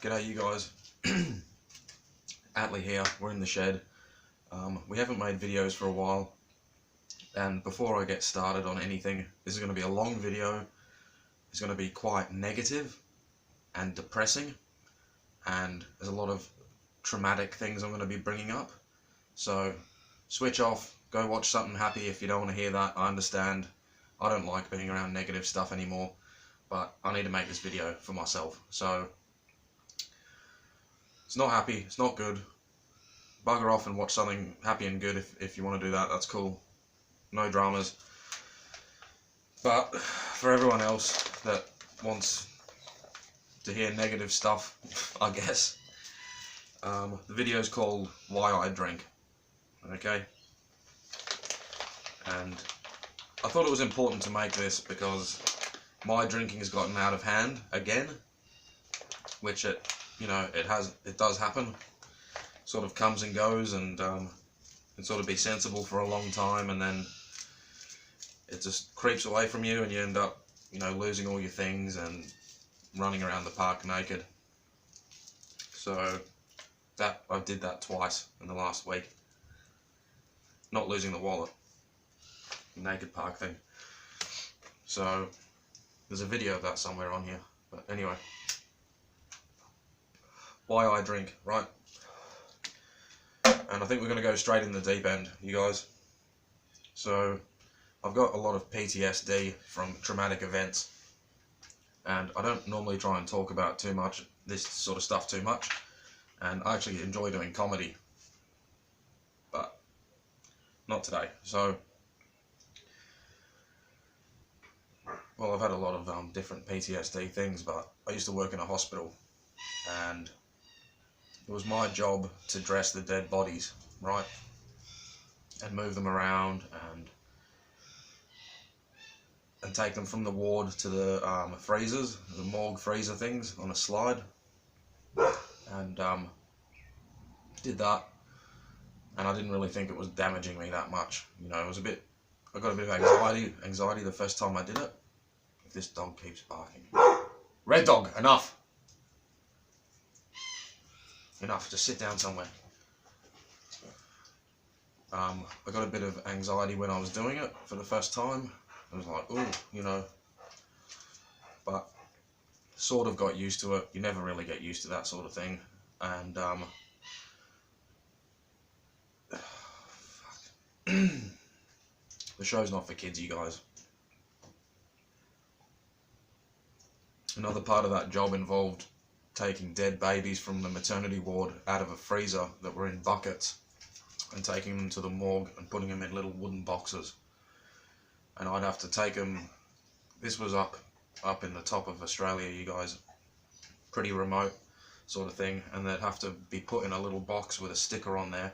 G'day you guys. Atley here, we're in the shed. We haven't made videos for a while, and before I get started on anything, this is going to be a long video. It's going to be quite negative and depressing, and there's a lot of traumatic things I'm going to be bringing up. So switch off, go watch something happy if you don't want to hear that. I understand. I don't like being around negative stuff anymore, but I need to make this video for myself. So it's not happy, it's not good. Bugger off and watch something happy and good if you want to do that, that's cool. No dramas. But for everyone else that wants to hear negative stuff, I guess, the video is called Why I Drink. Okay? And I thought it was important to make this because my drinking has gotten out of hand again, which it does happen. Sort of comes and goes, and can sort of be sensible for a long time, and then it just creeps away from you, and you end up, losing all your things and running around the park naked. So that I did that twice in the last week. Not losing the wallet, naked park thing. So there's a video of that somewhere on here. But anyway, why I drink, right? And I think we're going to go straight in the deep end, you guys. So I've got a lot of PTSD from traumatic events, and I don't normally try and talk about this sort of stuff too much, and I actually enjoy doing comedy, but not today. So, well, I've had a lot of different PTSD things, but I used to work in a hospital, and it was my job to dress the dead bodies, right, and move them around and take them from the ward to the freezers, the morgue freezer things on a slide, and did that, and I didn't really think it was damaging me that much. It was I got a bit of anxiety the first time I did it. If this dog keeps barking. Red dog, enough! Enough, just sit down somewhere. I got a bit of anxiety when I was doing it for the first time. I was like, ooh, but sort of got used to it. You never really get used to that sort of thing. And the show's not for kids, you guys. Another part of that job involved taking dead babies from the maternity ward out of a freezer that were in buckets and taking them to the morgue and putting them in little wooden boxes. And I'd have to take them, this was up in the top of Australia, you guys, pretty remote sort of thing, and they'd have to be put in a little box with a sticker on there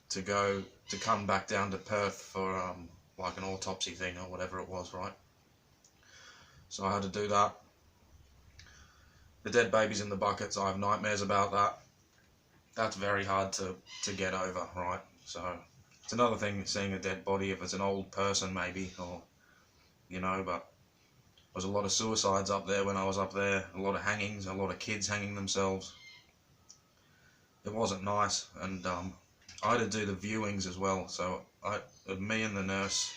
to come back down to Perth for like an autopsy thing or whatever it was, right? So I had to do that. The dead babies in the buckets, I have nightmares about that. That's very hard to get over, right? So it's another thing seeing a dead body if it's an old person maybe, or but there was a lot of suicides up there when I was up there, a lot of hangings, a lot of kids hanging themselves. It wasn't nice, and I had to do the viewings as well. So me and the nurse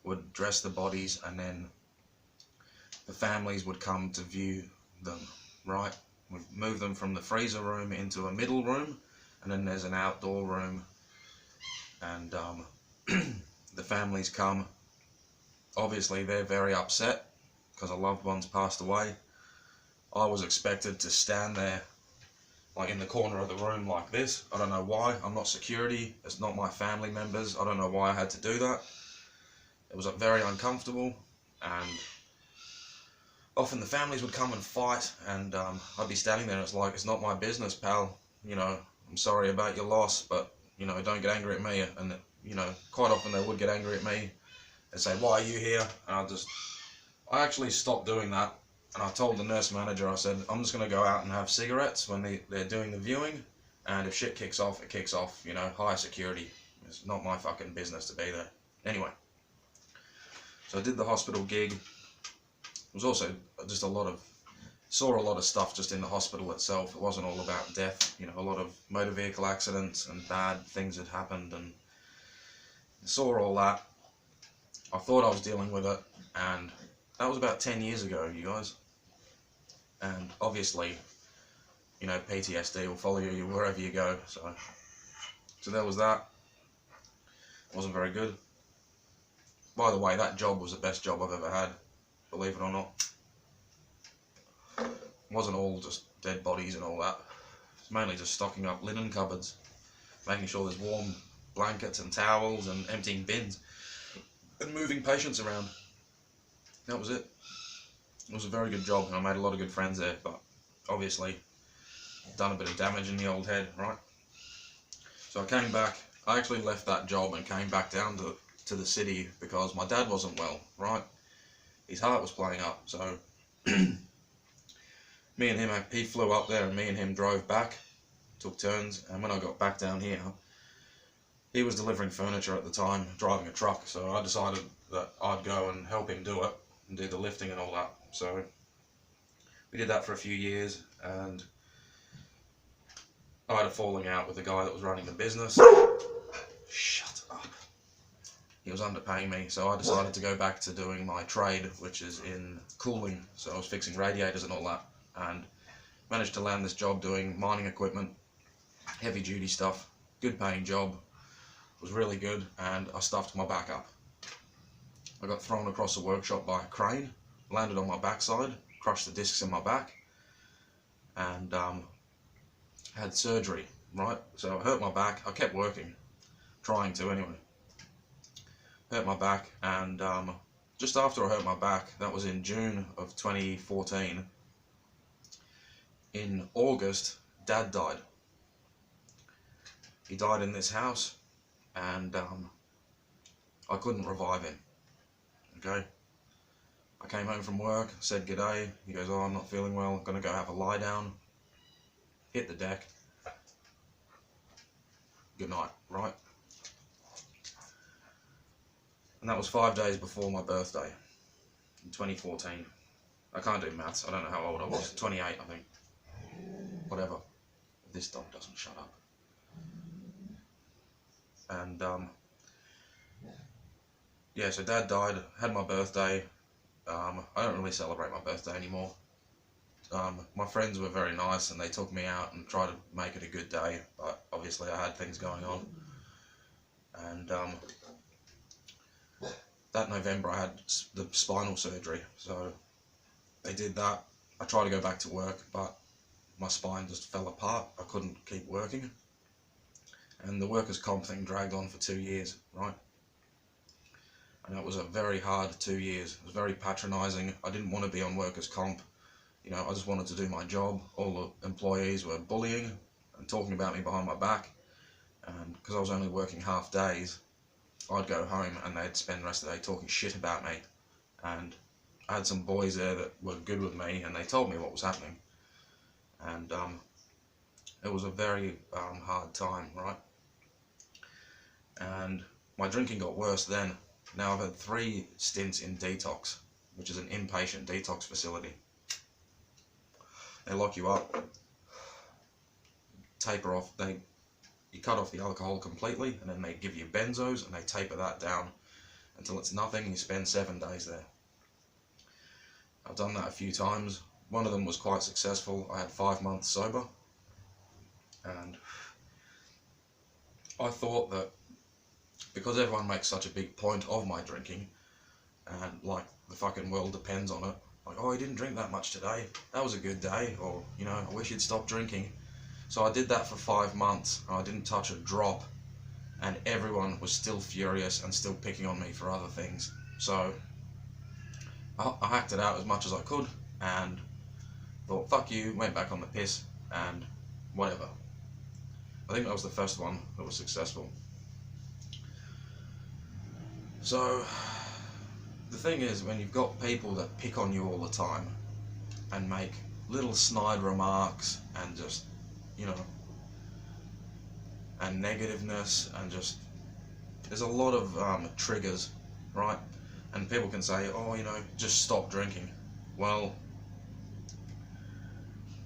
would dress the bodies, and then the families would come to view them. Right, we move them from the freezer room into a middle room, and then there's an outdoor room, and the families come. Obviously they're very upset because a loved one's passed away. I was expected to stand there like in the corner of the room like this. I don't know why. I'm not security, it's not my family members. I don't know why I had to do that. It was very uncomfortable, and often the families would come and fight, and I'd be standing there and it's like, it's not my business, pal. I'm sorry about your loss, but, don't get angry at me. And, quite often they would get angry at me and say, why are you here? And I actually stopped doing that, and I told the nurse manager, I said, I'm just going to go out and have cigarettes when they're doing the viewing, and if shit kicks off, it kicks off, high security. It's not my fucking business to be there. Anyway, so I did the hospital gig. It was also just a lot of Saw a lot of stuff just in the hospital itself. It wasn't all about death, you know, a lot of motor vehicle accidents and bad things had happened, and saw all that. I thought I was dealing with it, and that was about 10 years ago, you guys. And obviously, you know, PTSD will follow you wherever you go, so there was that. It wasn't very good. By the way, that job was the best job I've ever had, believe it or not. It wasn't all just dead bodies and all that. It's mainly just stocking up linen cupboards, making sure there's warm blankets and towels, and emptying bins, and moving patients around. That was it. It was a very good job, and I made a lot of good friends there, but obviously done a bit of damage in the old head, right? So I came back. I actually left that job and came back down to the city because my dad wasn't well, right? His heart was playing up, so me and him, he flew up there and me and him drove back, took turns, and when I got back down here, he was delivering furniture at the time, driving a truck, so I decided that I'd go and help him do it, and do the lifting and all that. So we did that for a few years, and I had a falling out with the guy that was running the business. Shut up. He was underpaying me, so I decided to go back to doing my trade, which is in cooling. So I was fixing radiators and all that, and managed to land this job doing mining equipment, heavy duty stuff, good paying job, was really good, and I stuffed my back up. I got thrown across the workshop by a crane, landed on my backside, crushed the discs in my back, and had surgery, right? So I hurt my back. I kept working, trying to anyway. Hurt my back, and just after I hurt my back, that was in June of 2014, in August, Dad died. He died in this house, and I couldn't revive him, okay? I came home from work, said g'day. He goes, oh, I'm not feeling well, I'm gonna go have a lie down. Hit the deck. Good night, right? And that was 5 days before my birthday, in 2014. I can't do maths, I don't know how old I was, 28 I think. Whatever. This dog doesn't shut up. And yeah, so Dad died, had my birthday. I don't really celebrate my birthday anymore. My friends were very nice and they took me out and tried to make it a good day, but obviously I had things going on. And that November I had the spinal surgery, so they did that. I tried to go back to work, but my spine just fell apart. I couldn't keep working. And the workers' comp thing dragged on for 2 years, right? And it was a very hard 2 years. It was very patronising. I didn't want to be on workers' comp. You know, I just wanted to do my job. All the employees were bullying and talking about me behind my back. And because I was only working half days, I'd go home and they'd spend the rest of the day talking shit about me. And I had some boys there that were good with me and they told me what was happening. And it was a very hard time, right? And my drinking got worse then. Now I've had 3 stints in detox, which is an inpatient detox facility. They lock you up, taper off, you cut off the alcohol completely, and then they give you benzos and they taper that down until it's nothing. You spend 7 days there. I've done that a few times. One of them was quite successful. I had 5 months sober, and I thought that because everyone makes such a big point of my drinking, and like the fucking world depends on it, like, oh, he didn't drink that much today, that was a good day, or, you know, I wish he'd stop drinking. So I did that for 5 months, and I didn't touch a drop, and everyone was still furious and still picking on me for other things. So I hacked it out as much as I could, and thought, fuck you, went back on the piss, and whatever. I think that was the first one that was successful. So, the thing is, when you've got people that pick on you all the time, and make little snide remarks, and just, you know, and negativeness, and just, there's a lot of triggers, right? And people can say, oh, you know, just stop drinking. Well,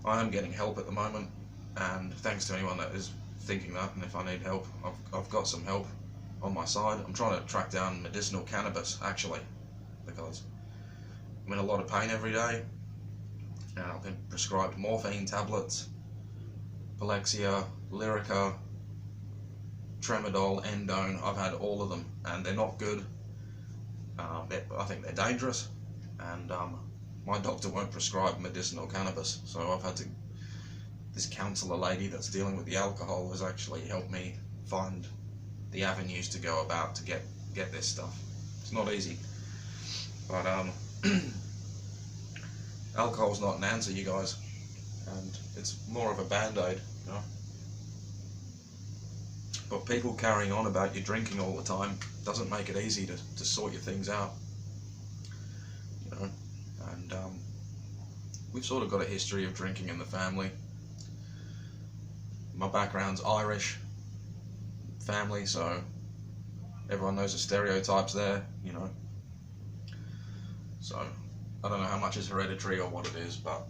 I am getting help at the moment, and thanks to anyone that is thinking that, and if I need help, I've got some help on my side. I'm trying to track down medicinal cannabis, actually, because I'm in a lot of pain every day, and I've been prescribed morphine tablets, Palexia, Lyrica, Tramadol, Endone. I've had all of them, and they're not good. I think they're dangerous, and my doctor won't prescribe medicinal cannabis, so I've had to. This counsellor lady that's dealing with the alcohol has actually helped me find the avenues to go about to get this stuff. It's not easy, but alcohol's not an answer, you guys, and it's more of a band-aid, you know. But people carrying on about you drinking all the time doesn't make it easy to sort your things out, you know. And we've sort of got a history of drinking in the family. My background's Irish family, so everyone knows the stereotypes there, you know. So I don't know how much is hereditary or what it is, but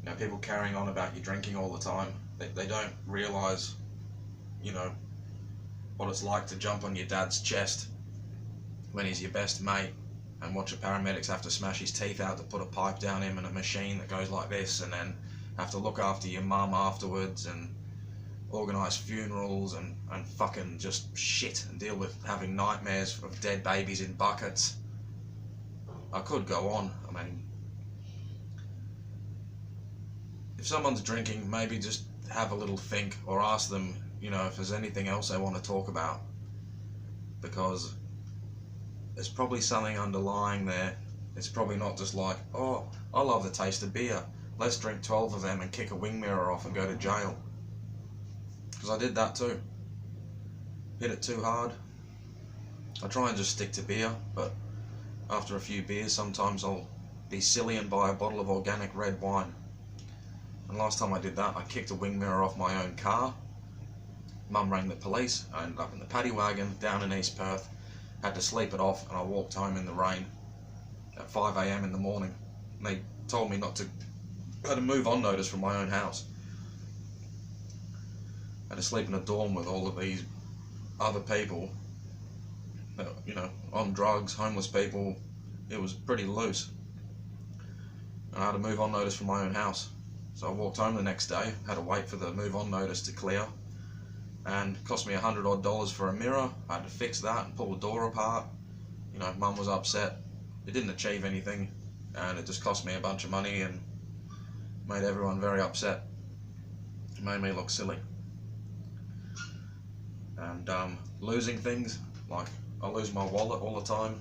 you know, people carrying on about you drinking all the time, they don't realise, you know, what it's like to jump on your dad's chest when he's your best mate and watch the paramedics have to smash his teeth out to put a pipe down him and a machine that goes like this, and then have to look after your mum afterwards and organise funerals and fucking just shit and deal with having nightmares of dead babies in buckets. I could go on. I mean, if someone's drinking, maybe just have a little think, or ask them, you know, if there's anything else they want to talk about, because there's probably something underlying there. It's probably not just like, oh, I love the taste of beer, let's drink 12 of them and kick a wing mirror off and go to jail. Because I did that too. Hit it too hard. I try and just stick to beer, but after a few beers sometimes I'll be silly and buy a bottle of organic red wine. And last time I did that, I kicked a wing mirror off my own car. Mum rang the police. I ended up in the paddy wagon down in East Perth, had to sleep it off, and I walked home in the rain at 5 AM in the morning. And they told me not to. I had a move on notice from my own house. I had to sleep in a dorm with all of these other people, you know, on drugs, homeless people. It was pretty loose. And I had a move on notice from my own house. So I walked home the next day, had to wait for the move on notice to clear, and it cost me $100 odd for a mirror. I had to fix that and pull the door apart. You know, Mum was upset. It didn't achieve anything, and it just cost me a bunch of money and made everyone very upset. It made me look silly. And losing things, like I lose my wallet all the time,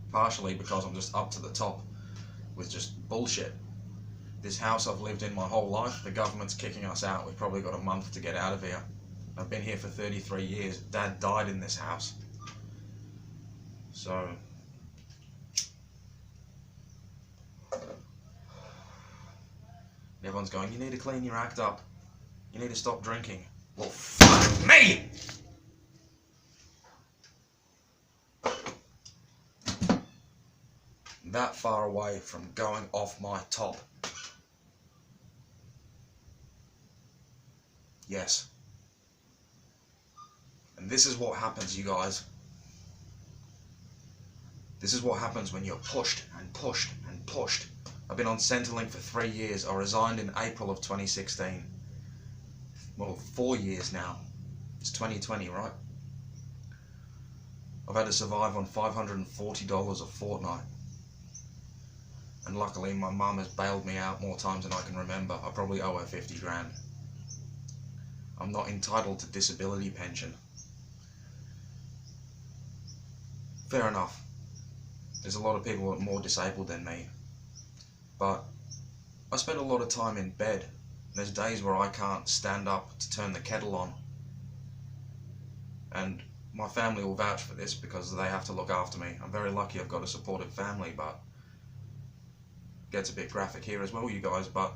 partially because I'm just up to the top with just bullshit. This house I've lived in my whole life, the government's kicking us out. We've probably got a month to get out of here. I've been here for 33 years. Dad died in this house. So everyone's going, you need to clean your act up. You need to stop drinking. Well, fuck me! That far away from going off my top. Yes. And this is what happens, you guys. This is what happens when you're pushed and pushed and pushed. I've been on Centrelink for 3 years. I resigned in April of 2016. Well, 4 years now. It's 2020, right? I've had to survive on $540 a fortnight. And luckily my mum has bailed me out more times than I can remember. I probably owe her 50 grand. I'm not entitled to disability pension. Fair enough. There's a lot of people that are more disabled than me. But I spend a lot of time in bed. There's days where I can't stand up to turn the kettle on. And my family will vouch for this because they have to look after me. I'm very lucky I've got a supportive family, but it gets a bit graphic here as well, you guys, but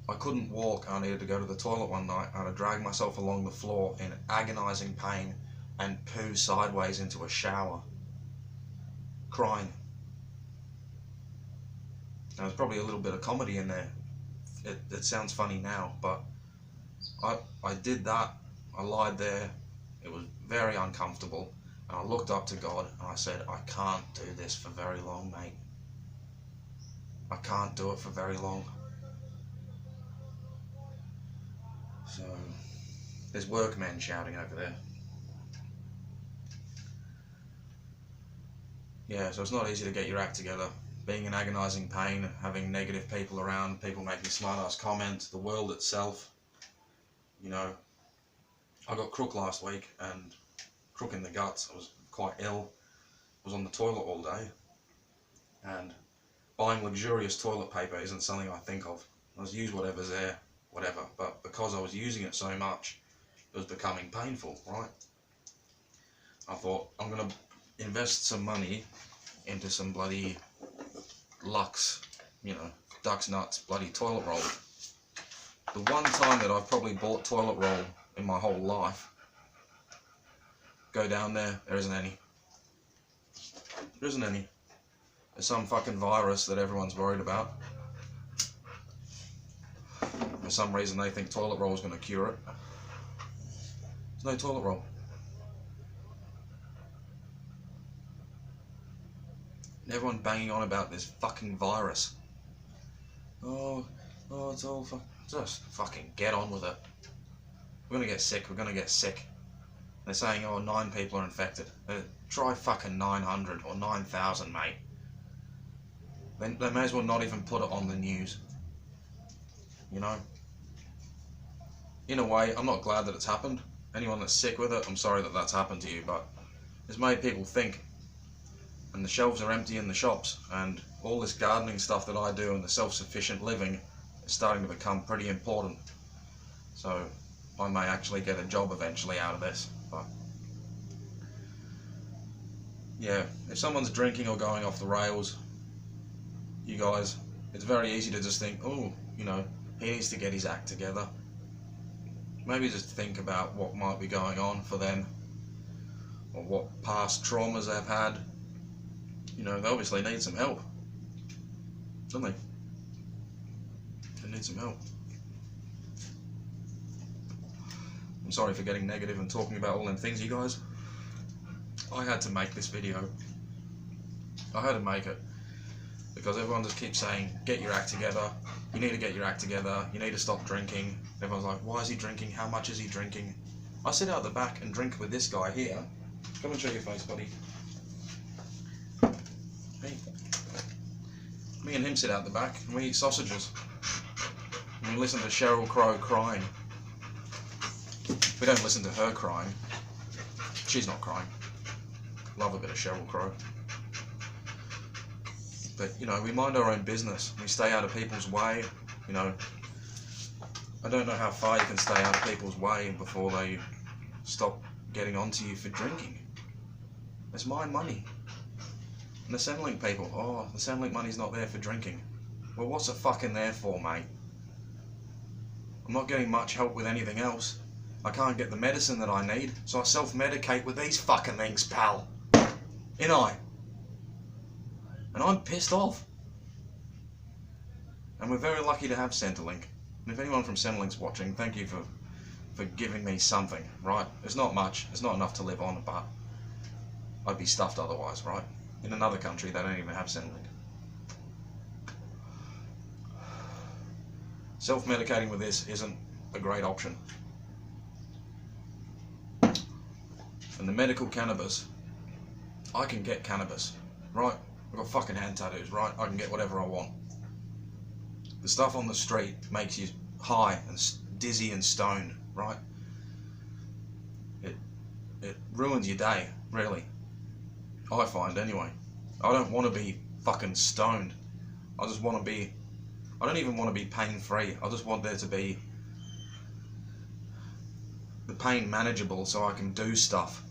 I couldn't walk. I needed to go to the toilet one night. I had to drag myself along the floor in agonising pain and poo sideways into a shower, crying. Now, there's probably a little bit of comedy in there. It sounds funny now, but I did that. I lied there. It was very uncomfortable. And I looked up to God and I said, I can't do this for very long, mate. I can't do it for very long. So, there's workmen shouting over there. Yeah, so it's not easy to get your act together. Being in agonising pain, having negative people around, people making smart-ass comments, the world itself. You know, I got crook last week, and crook in the guts. I was quite ill. I was on the toilet all day, and buying luxurious toilet paper isn't something I think of. I just use whatever's there, whatever. But because I was using it so much, it was becoming painful, right? I thought, I'm going to invest some money into some bloody Lux, you know, Duck's Nuts, bloody toilet roll. The one time that I've probably bought toilet roll in my whole life, go down there, there isn't any. There isn't any. There's some fucking virus that everyone's worried about. For some reason they think toilet roll is going to cure it. There's no toilet roll. And everyone banging on about this fucking virus. Oh, it's all just fucking get on with it. We're gonna get sick, we're gonna get sick. They're saying, oh, 9 people are infected. Try fucking 900 or 9,000, mate. They may as well not even put it on the news. You know? In a way, I'm not glad that it's happened. Anyone that's sick with it, I'm sorry that that's happened to you, but it's made people think. And the shelves are empty in the shops, and all this gardening stuff that I do and the self-sufficient living is starting to become pretty important. So I may actually get a job eventually out of this. But yeah, if someone's drinking or going off the rails, you guys, it's very easy to just think, oh, you know, he needs to get his act together. Maybe just think about what might be going on for them, or what past traumas they've had. You know, they obviously need some help, don't they? They need some help. I'm sorry for getting negative and talking about all them things, you guys. I had to make this video. I had to make it because everyone just keeps saying, get your act together, you need to get your act together, you need to stop drinking. Everyone's like, why is he drinking, how much is he drinking? I sit out the back and drink with this guy here. Come and show your face, buddy. Hey. Me and him sit out the back and we eat sausages. And we listen to Sheryl Crow crying. We don't listen to her crying. She's not crying. Love a bit of Sheryl Crow. But, you know, we mind our own business. We stay out of people's way. You know, I don't know how far you can stay out of people's way before they stop getting onto you for drinking. It's my money. And the Centrelink people, oh, the Centrelink money's not there for drinking. Well, what's it fucking there for, mate? I'm not getting much help with anything else. I can't get the medicine that I need, so I self-medicate with these fucking things, pal. Ain't I? And I'm pissed off. And we're very lucky to have Centrelink. And if anyone from Centrelink's watching, thank you for giving me something, right? It's not much, it's not enough to live on, but I'd be stuffed otherwise, right? In another country, they don't even have Centrelink. Self-medicating with this isn't a great option. And the medical cannabis, I can get cannabis, right? I've got fucking hand tattoos, right? I can get whatever I want. The stuff on the street makes you high and dizzy and stoned, right? It ruins your day, really. I find, anyway. I don't want to be fucking stoned. I just want to be... I don't even want to be pain-free. I just want there to be the pain manageable so I can do stuff.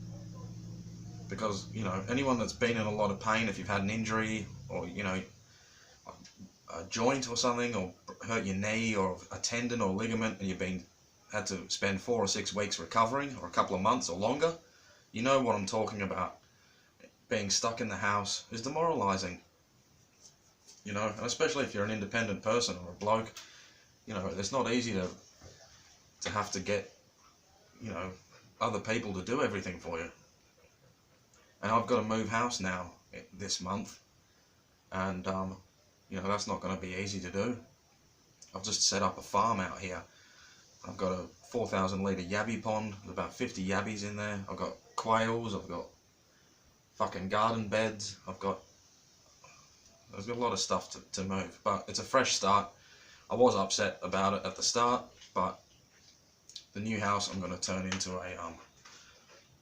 Because, you know, anyone that's been in a lot of pain, if you've had an injury or, you know, a joint or something, or hurt your knee or a tendon or ligament, and you've had to spend 4 or 6 weeks recovering, or a couple of months or longer, you know what I'm talking about. Being stuck in the house is demoralising. you know, and especially if you're an independent person or a bloke, you know, it's not easy to have to get, you know, other people to do everything for you. And I've got to move house now this month, and you know, that's not going to be easy to do. I've just set up a farm out here. I've got a 4,000 litre yabby pond, there's about 50 yabbies in there. I've got quails, I've got fucking garden beds, there's got a lot of stuff to move, but it's a fresh start. I was upset about it at the start, but the new house I'm going to turn into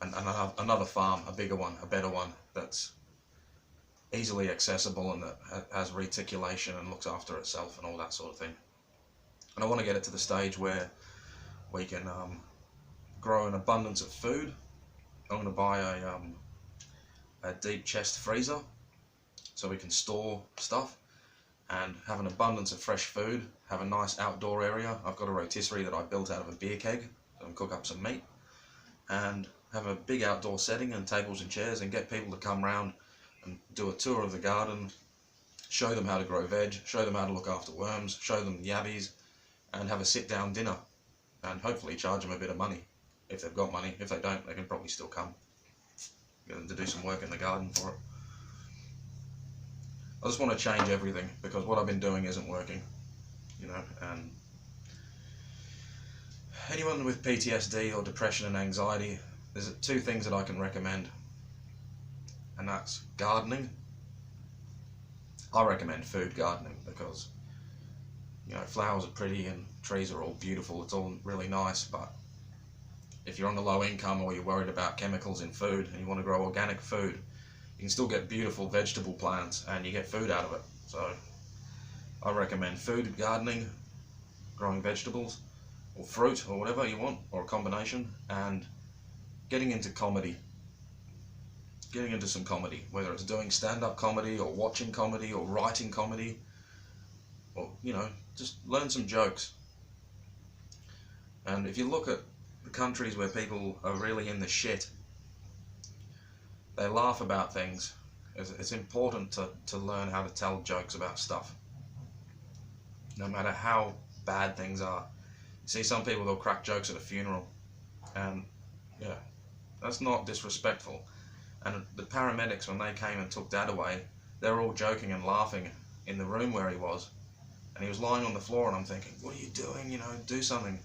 another farm, a bigger one, a better one, that's easily accessible and that has reticulation and looks after itself and all that sort of thing. And I want to get it to the stage where we can grow an abundance of food. I'm going to buy a deep chest freezer so we can store stuff and have an abundance of fresh food, have a nice outdoor area. I've got a rotisserie that I built out of a beer keg, so I can cook up some meat, and have a big outdoor setting and tables and chairs, and get people to come round and do a tour of the garden, show them how to grow veg, show them how to look after worms, show them yabbies, and have a sit down dinner, and hopefully charge them a bit of money if they've got money. If they don't, they can probably still come. Get them to do some work in the garden for it. I just want to change everything because what I've been doing isn't working, you know. And anyone with PTSD or depression and anxiety, there's two things that I can recommend, and that's gardening. I recommend food gardening because, you know, flowers are pretty and trees are all beautiful, it's all really nice, but if you're on the low income or you're worried about chemicals in food and you want to grow organic food, you can still get beautiful vegetable plants and you get food out of it. So I recommend food gardening, growing vegetables or fruit or whatever you want, or a combination, and getting into comedy. Getting into some comedy, whether it's doing stand-up comedy or watching comedy or writing comedy, or, you know, just learn some jokes. And if you look at the countries where people are really in the shit, they laugh about things. It's important to learn how to tell jokes about stuff, no matter how bad things are. You see some people, they'll crack jokes at a funeral, and yeah, that's not disrespectful. And the paramedics, when they came and took Dad away, they were all joking and laughing in the room where he was, and he was lying on the floor, and I'm thinking, what are you doing, you know, do something.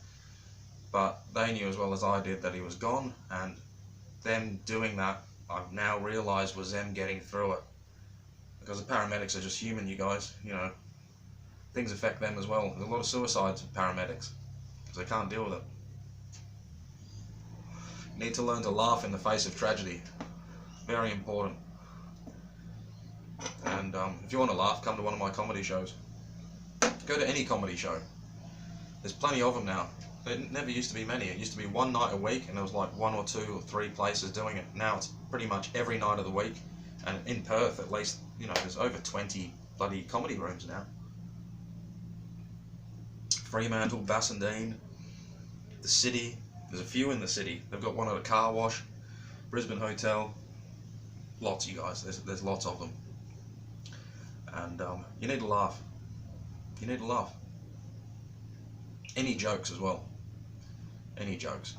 But they knew as well as I did that he was gone, and them doing that, I've now realised, was them getting through it. Because the paramedics are just human, you guys, you know, things affect them as well. There's a lot of suicides of paramedics, because they can't deal with it. You need to learn to laugh in the face of tragedy. Very important. And if you want to laugh, come to one of my comedy shows. Go to any comedy show. There's plenty of them now. There never used to be many. It used to be one night a week, and there was like 1 or 2 or 3 places doing it. Now it's pretty much every night of the week, and in Perth at least, you know, there's over 20 bloody comedy rooms now. Fremantle, Bassendean, the city. There's a few in the city. They've got one at a car wash, Brisbane Hotel. Lots, you guys. There's lots of them. And you need to laugh. You need to laugh. Any jokes as well. Any jokes.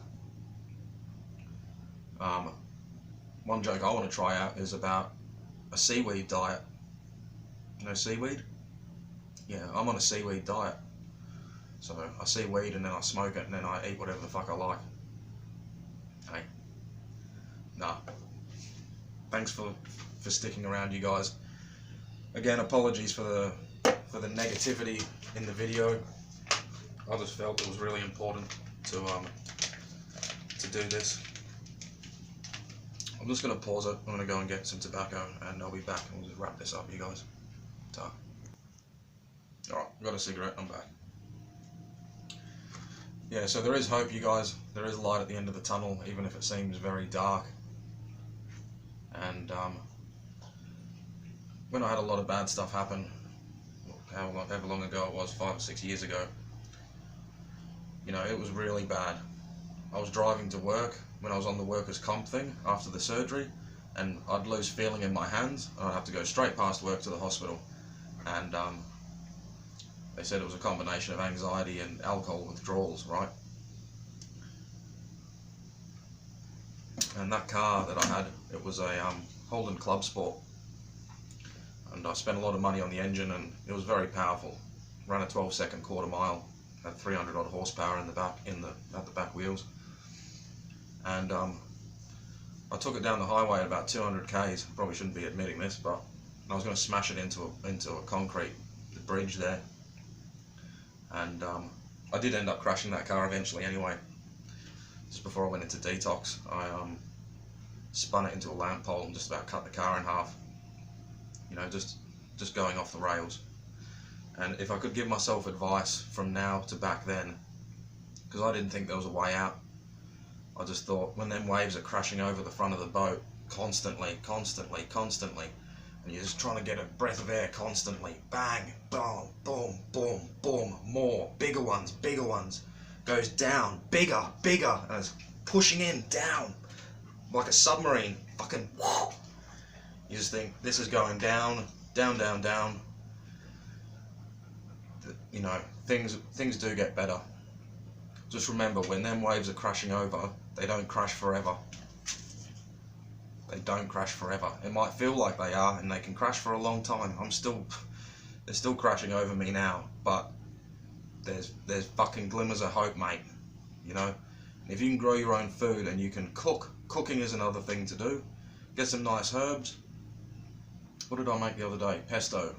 One joke I want to try out is about a seaweed diet. You know seaweed? Yeah, I'm on a seaweed diet. So I see weed and then I smoke it and then I eat whatever the fuck I like. Hey. Nah. Thanks for sticking around, you guys. Again, apologies for the negativity in the video. I just felt it was really important to do this. I'm just going to pause it. I'm going to go and get some tobacco and I'll be back and we'll just wrap this up, you guys. Ta. Alright, got a cigarette, I'm back. Yeah, so there is hope, you guys. There is light at the end of the tunnel, even if it seems very dark. And when I had a lot of bad stuff happen, however long ago it was, 5 or 6 years ago, you know, it was really bad. I was driving to work when I was on the workers' comp thing after the surgery, and I'd lose feeling in my hands, and I'd have to go straight past work to the hospital. and they said it was a combination of anxiety and alcohol withdrawals, right? And that car that I had, it was a Holden Club Sport, and I spent a lot of money on the engine, and it was very powerful. Ran a 12-second quarter mile, had 300 odd horsepower in the back, at the back wheels, and I took it down the highway at about 200 k's. Probably shouldn't be admitting this, but I was going to smash it into a concrete bridge there, and I did end up crashing that car eventually anyway. Just before I went into detox, I spun it into a lamp pole and just about cut the car in half. You know, just going off the rails. And if I could give myself advice from now to back then, because I didn't think there was a way out, I just thought, when them waves are crashing over the front of the boat constantly, and you're just trying to get a breath of air constantly, bang, boom, boom, boom, boom, more, bigger ones, goes down, bigger, and it's pushing in, down, like a submarine, fucking whoo. You just think, this is going down, down. You know, things do get better. Just remember, when them waves are crashing over, they don't crash forever. They don't crash forever. It might feel like they are, and they can crash for a long time. They're still crashing over me now, but there's fucking glimmers of hope, mate. You know, if you can grow your own food and you can cook, cooking is another thing to do. Get some nice herbs. What did I make the other day? Pesto,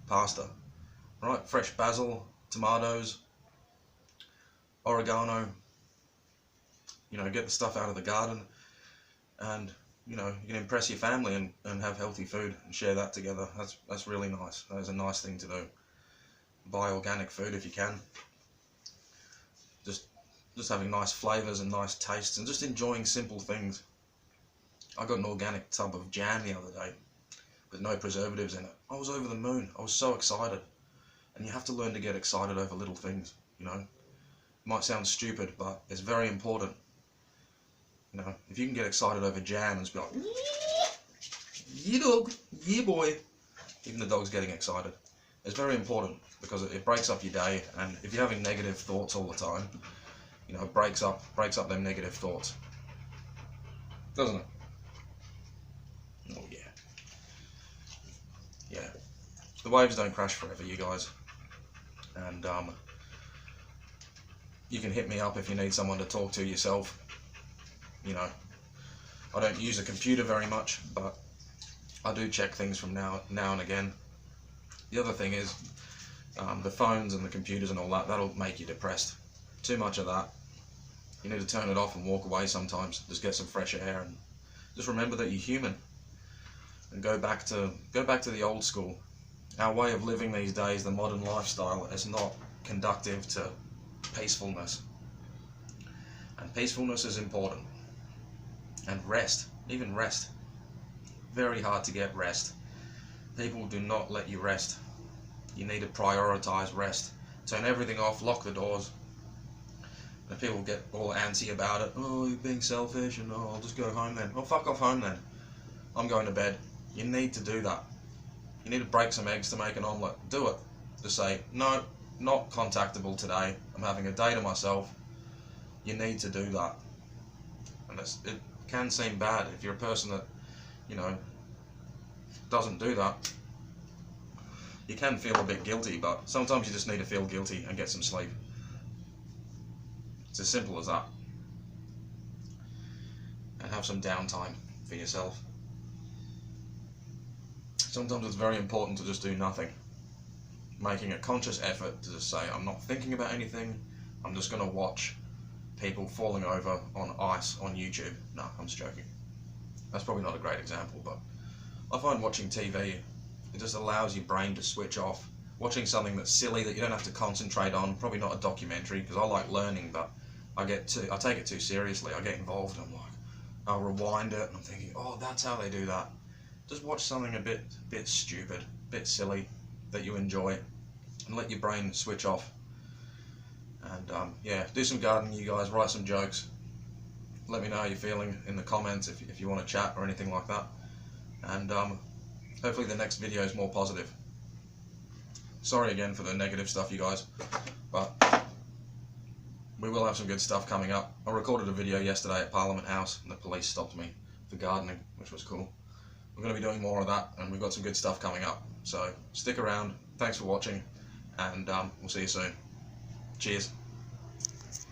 pasta, right? Fresh basil, tomatoes, oregano. You know, get the stuff out of the garden, and you know, you can impress your family and have healthy food and share that together. That's really nice. That is a nice thing to do. Buy organic food if you can. Just having nice flavours and nice tastes, and just enjoying simple things. I got an organic tub of jam the other day with no preservatives in it. I was over the moon. I was so excited. And you have to learn to get excited over little things, you know. It might sound stupid, but it's very important. You know, if you can get excited over jam and just be like, yeah dog, yeah boy, even the dog's getting excited. It's very important, because it breaks up your day, and if you're having negative thoughts all the time, you know, it breaks up them negative thoughts, doesn't it? Oh yeah. Yeah. The waves don't crash forever, you guys. And you can hit me up if you need someone to talk to yourself. You know, I don't use a computer very much, but I do check things from now and again. The other thing is, the phones and the computers and all that, that'll make you depressed. Too much of that. You need to turn it off and walk away sometimes. Just get some fresh air, and just remember that you're human. And go back to the old school. Our way of living these days, the modern lifestyle, is not conducive to peacefulness. And peacefulness is important. And rest, even rest. Very hard to get rest. People do not let you rest. You need to prioritize rest. Turn everything off, lock the doors. And people get all antsy about it. Oh, you're being selfish, and oh, I'll just go home then. Well, fuck off home then. I'm going to bed. You need to do that. You need to break some eggs to make an omelette. Do it. Just say, no, not contactable today. I'm having a day to myself. You need to do that. And it can seem bad if you're a person that, you know, doesn't do that. You can feel a bit guilty, but sometimes you just need to feel guilty and get some sleep. It's as simple as that. And have some downtime for yourself. Sometimes it's very important to just do nothing. Making a conscious effort to just say, I'm not thinking about anything, I'm just going to watch people falling over on ice on YouTube. No, I'm just joking. That's probably not a great example, but I find watching TV, it just allows your brain to switch off. Watching something that's silly that you don't have to concentrate on, probably not a documentary, because I like learning, but I take it too seriously. I get involved, and I'm like, I'll rewind it, and I'm thinking, oh, that's how they do that. Just watch something a bit stupid, a bit silly, that you enjoy, and let your brain switch off. And yeah, do some gardening, you guys. Write some jokes. Let me know how you're feeling in the comments if you want to chat or anything like that. And hopefully the next video is more positive. Sorry again for the negative stuff, you guys, but we will have some good stuff coming up. I recorded a video yesterday at Parliament House and the police stopped me for gardening, which was cool. We're going to be doing more of that, and we've got some good stuff coming up. So stick around. Thanks for watching, and we'll see you soon. Cheers.